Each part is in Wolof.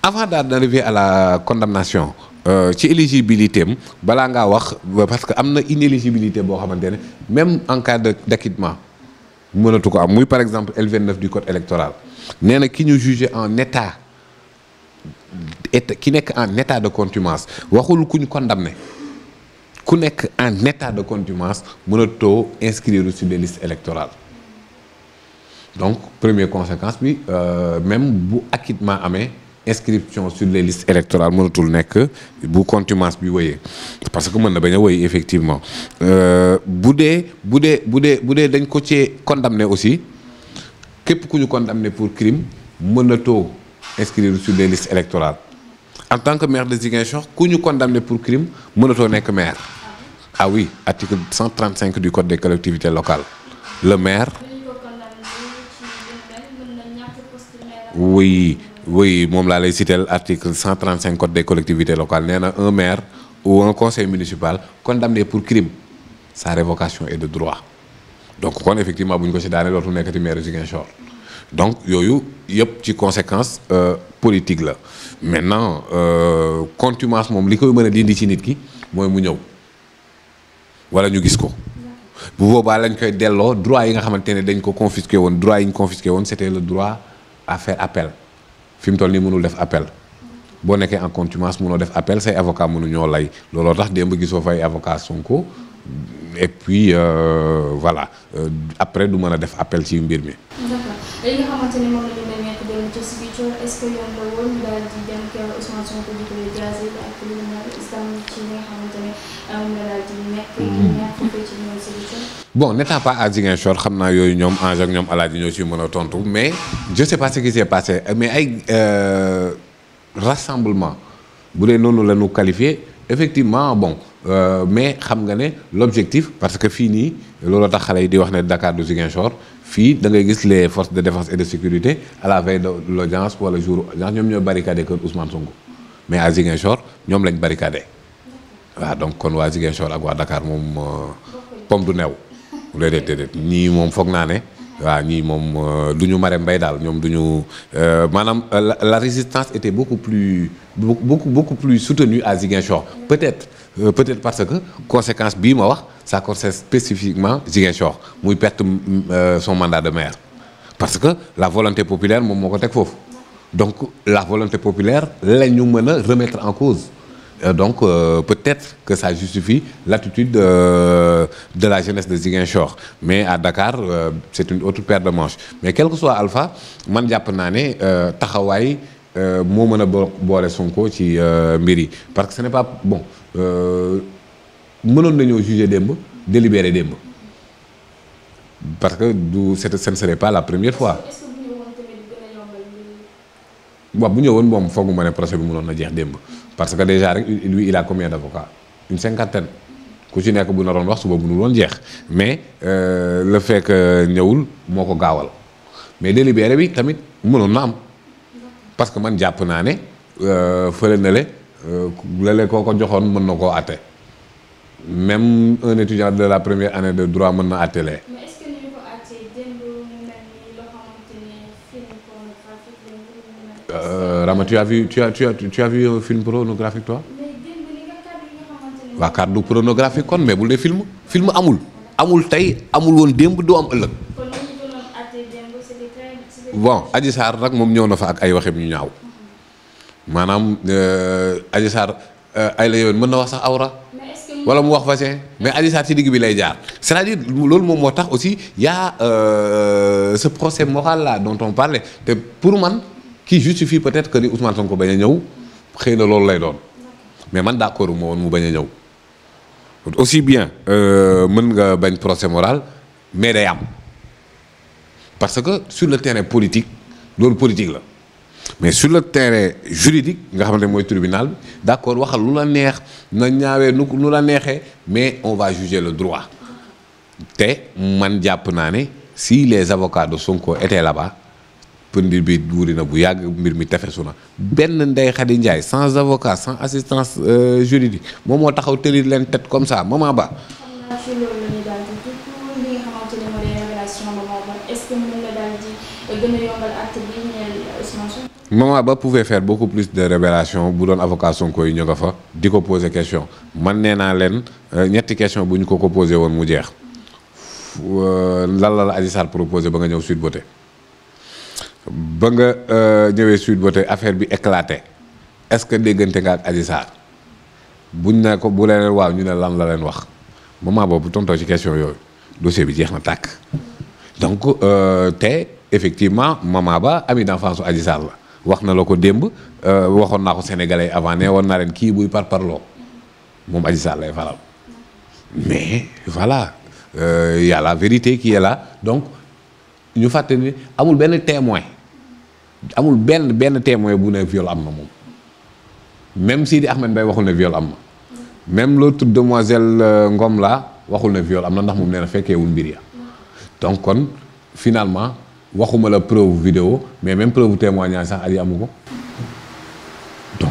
Avant d'arriver à la condamnation ci éligibilité am balaa ngaa wax parce que am na inéligibilité boo xamante ne même en cas d'acquittement mënatu ko am muy par exemple L29 du code électoral nee na ki ñu jugé en état ki nekk en état de contumace waxul ku ñu condamné ku nekk en état de contumace mënatoo inscrire sur les listes électorales donc première conséquence bi même bu acquittement amee inscription sur les listes électorales mënatul nekk bu contumace bi wëyee parce que mën na bañ a wëy effectivement bu dee dañ ko ci condamné aussi képp ku ñu condamné pour crime mënatoo inscrire sur les listes électorales en tant que maire de Ziguinchor ku ñu condamné pour crime mënatoo nekk maire ah oui article 135 du code des collectivités locales le maire oui moom laa lay citer article 135 code des collectivités locales nee na un maire ou un conseil municipal condamné pour crime sa révocation est de droit donc kon effectivement bu ñu ko ci daanee dootul nekkati maire Ziguinchor donc yooyu yëpp ci conséquence politique la maintenant contumace moom li koy mën a dindi ci nit ki mooy mu ñëw wala ñu gis ko bu boobaa lañ koy delloo droit yi nga xamante ne dañ ko confisqué woon droit yi ñu confisqué woon c'était le droit à faire appel fi mu toll nii mënul def appel boo nekkee en contumace mënoo def appel say avocat mënu ñoo lay looloo tax démb gisoo fay avocat Sonko et puis voilà après du mën a def appel ci mbir mi. d'accord li nga xamante ni moom la ñu demee dem ci Ziguinchor est-ce que yoon la woon daal di dem kër Ousmane Sonko di ko jaasi ak li mu nekk islam ci li nga xamante ne moom la daal di nekk. nekk ci ñoom Ziguinchor. bon n'étant pas à Ziguinchor xam naa yooyu ñoom Ange ak ñoom Alaaji ñoo ci mën a tontu mais je sais pas ce qui s'est passé mais ay rassemblement bu dee noonu la ñu qualifié effectivement bon mais xam nga ne l'objectif parce que fii nii loolu tax xale yi di wax ne Dakar du Ziguinchor fii da ngay gis les forces de défense et de sécurité à la veille de l'audience wala jour audience ñoom ñoo barricadé kër Ousmane Sonko mais à Ziguinchor ñoom lañ barricadé waaw donc kon waa Ziguinchor ak waa Dakar moom pomme du new déedéet ñii moom foog naa ne waaw ñii moom du ñu Marème Mbaye daal ñoom du ñu maanaam la résistance était beaucoup plus soutenue à Ziguinchor peut-être parce que conséquence bii ma wax ça concerne spécifiquement Ziguinchor muy perte son mandat de maire parce que la volonté populaire moom moo ko teg foofu donc la volonté populaire la ñu mën a remettre en cause donc peut-être que ça justifie l'attitude de la jeunesse de Ziguinchor mais à Dakar c'est une autre paire de manches mais quel que soit Alpha man jàpp naa ne taxawaay moo mën a boole Sonko ci mbir yi parce que ce n'est pas bon mënoon nañoo juger démb délibérer démb parce que ce ne serait pas la première fois. waaw bu ñëwoon moom foogu ma ne procès bi mënoon na jeex démb parce que déjà rek lui il a combien d'avocats une cinquantaine ku ci nekk bu naroon wax suba mënul woon jeex mais le fait que ñëwul moo ko gaawal mais délibéré bi tamit mënoon na am parce que man jàpp naa ne fële na le koo ko joxoon mën na koo àtte même un étudiant de la première année de droit mën na àtte lee. Rama, tu as vu un film pornographique toi? waa kàddu pornographique kon mais bul ne film amul tey amul woon démb doo am ëllëg. bon Adji Sarr nag moom ñëw na fa ak ay waxam ñu ñaaw maanaam Adji Sarr ay la yoon mën na wax sax awra wala mu wax vaccin mais Adji Sarr ci digg bi lay jaar c'est-à-dire loolu moom moo tax aussi y a ce procès moral là dont on parlait te pour man qui justifie peut-être que ni Ousmane Sonko bañ a ñëw xëy na loolu lay doon mais man d'accord moo woon mu bañ a ñëw aussi bien mën nga bañ procès moral mais day am parce que sur le terrain politique loolu politique la mais sur le terrain juridique nga xamante ne mooy tribunal bi d'accord waxal lu la neex na ñaawee nu la neexee mais on va juger le droit te man jàpp naa ne si les avocats de Sonko étaient là-bas mbir bi wuuri na bu yàgg mbir mi tefesu na benn Ndeye Khady Ndiaye sans avocat sans assistance juridique moom moo taxaw tëri leen tête comme ça maman Ba. xam naa ci loolu la ñuy daal di dugg li nga xamante ne moo di révélation maman Ba est-ce que mën na daal di gën a yombal acte bi ñeel Ousmane Sonko Maman Ba pouvait faire beaucoup plus de révélations bu doon avocat Sonko yi ñu nga fa di ko poser question man nee naa leen ñetti question bu ñu ko posé woon mu jeex lan la Adji Sarr proposé ba nga ñëw Sweet Beauté ba nga ñëwee Sweet Beauté affaire bi éclaté est-ce que déggante nga ak Adji Sarr buñ ne ko bu leen waaw ñu ne lan la leen wax Maman Ba bu tontoo ci question yooyu dossier bi jeex na tàkk donc te effectivement Maman Ba ami d'enfance su Adji Sarr la wax na la ko démb waxoon naa ko sénégalais avant ne woon naa leen kii buy parparloo moom Adji Sarr lay faral mais voilà y a la vérité qui est là donc ñu fàtte ni amul benn témoin amul benn témoin bu ne viol am na moom même Sidi Ahmed Mbaye waxul ne viol am na même l'autre demoiselle Ngom la waxul ne viol am na ndax moom nee na fekkeewul mbir ya donc kon finalement waxuma la preuve vidéo mais même preuve témoignage sax Adji amu ko donc.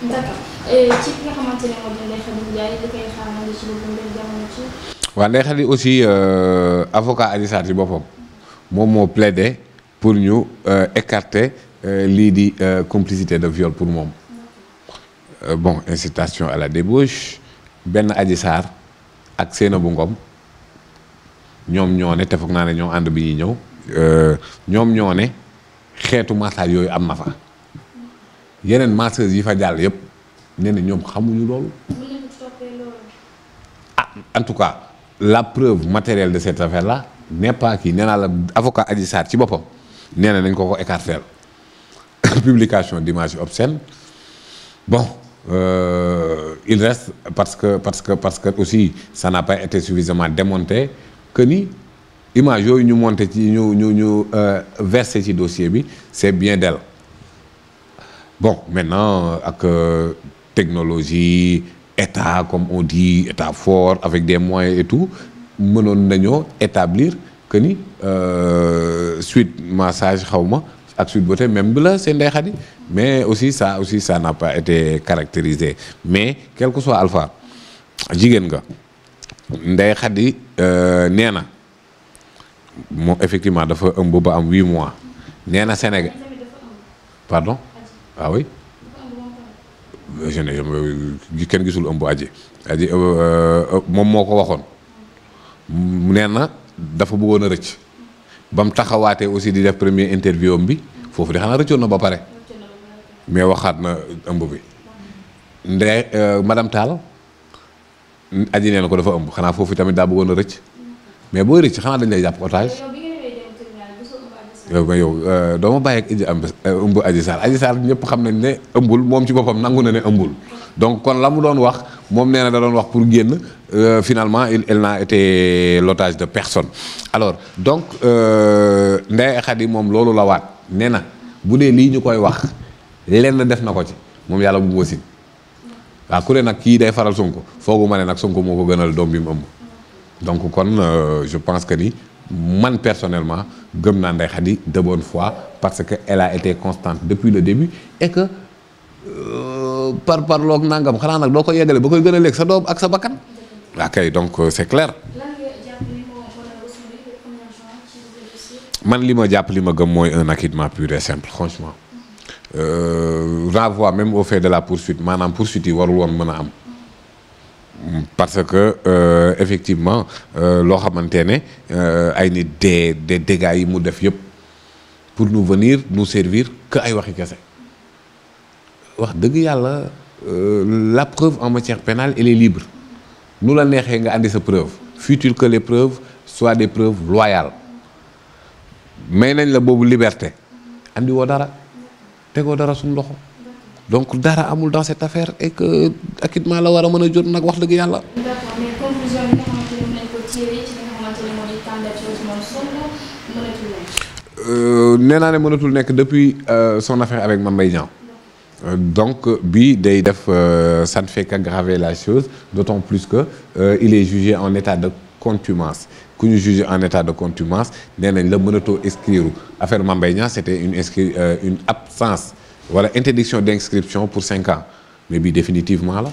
d'accord ci ki nga xamante ne moo di Ndeye Khady Ndiaye li koy xaaral ci lu bëri jamono ci. waaw Ndeye Khady aussi avocat Adji Sarr ci boppam moom moo plaidé pour ñu écarter lii di complicité de viol pour moom bon incitation à la débauche benn Adji Sarr ak Seynabou Ngom ñoom ñoo ne te foog naa ne ñoo ànd bi ñuy ñëw. ñoom ñoo ne xeetu massage yooyu am na fa yeneen masseuses yi fa jàll yëpp nee na ñoom xamuñu loolu ah en tout cas la preuve matérielle de cette affaire là n'est pas kii nee naa la avocat Adji Sarr ci boppam nee na nañ ko écarter publication d'images obscènes bon il reste parce que aussi ça n'a pas été suffisamment démonté que ni image yooyu ñu monté ci ñu versé ci dossier bi c'est bien d'elle bon maintenant ak technologie état comme on dit état fort avec des moyens et tout mënoon nañoo établir que ni suite massage xawma ak Sweet Beauté même bi la c'est Ndeye Khady mais aussi ça n'a pas été caractérisé mais quel que soit alpha jigéen nga Ndeye Khady nee na moom effectivement dafa ëmb ba am 8 mois nee na Sénégal pardon ah oui je ne kenn gisul ëmb aji moom moo ko waxoon nee na dafa bëggoon a rëcc ba mu taxawaatee aussi di def premier interview am bi foofu de xanaa rëccoon na ba pare mais waxaat na ëmb bi madame Tall aji nee na ko dafa ëmb xanaa foofu tamit daa bëggoon a rëcc mais booy rëcc xanaa dañ lay jàpp otage yow doo ma bàyyi ak ëmb Adji Sarr ñëpp xam nañ ne ëmbul moom ci boppam nangu na ne ëmbul donc kon la mu doon wax moom nee na da doon wax pour génn finalement elle n'a été l'otage de personne alors donc Ndeye Khady moom loolu la waat nee na bu dee lii ñu koy wax lenn def na ko ci moom yàlla bu mu wasin waaw ku ne nag kii day faral Sonko foogu ma ne nag Sonko moo ko gënal doom bi mu ëmb donc kon je pense que ni man personnellement gëm naa Ndeye Khady de bonne foi parce que elle a été constante depuis le début et que par loog nangam xanaa nag doo ko yeggale ba koy gën a lekk sa doom ak sa bakkan waa kay donc c'est clair man li ma jàpp li ma gëm mooy un acquittement pur et simple franchement renvoie même au fait de la poursuite maanaam poursuite yi warul woon mën a am parce que effectivement loo xamante ne ay nit des dégâts yi mu def yëpp pour nous venir nous servir que ay waxi kese wax dëgg yàlla la preuve en matière pénale elle est libre nu la neexee nga andi sa preuve fut-il que les preuves soient des preuves loyales may nañ la boobu liberté andi woo dara tegoo dara suñu loxo donc dara amul dans cette affaire et que acquittement la war a mën a jot nag wax dëgg yàlla. d'accord mais conclusion bi nga xamante ne nañ ko tiré ci li nga xamante ne moo di candidature Ousmane Sonko mënatul nekk. nee naa ne mënatul nekk depuis son affaire avec Mame Mbaye Niang donc bii day def ça ne fait qu'aggraver la chose d'autant plus que il est jugé en état de contumace ku ñu jugé en état de contumace nee nañ la mënatoo inscrire affaire Mame Mbaye Niang c'était une absence wala interdiction d'inscription pour 5 ans mais bii définitivement la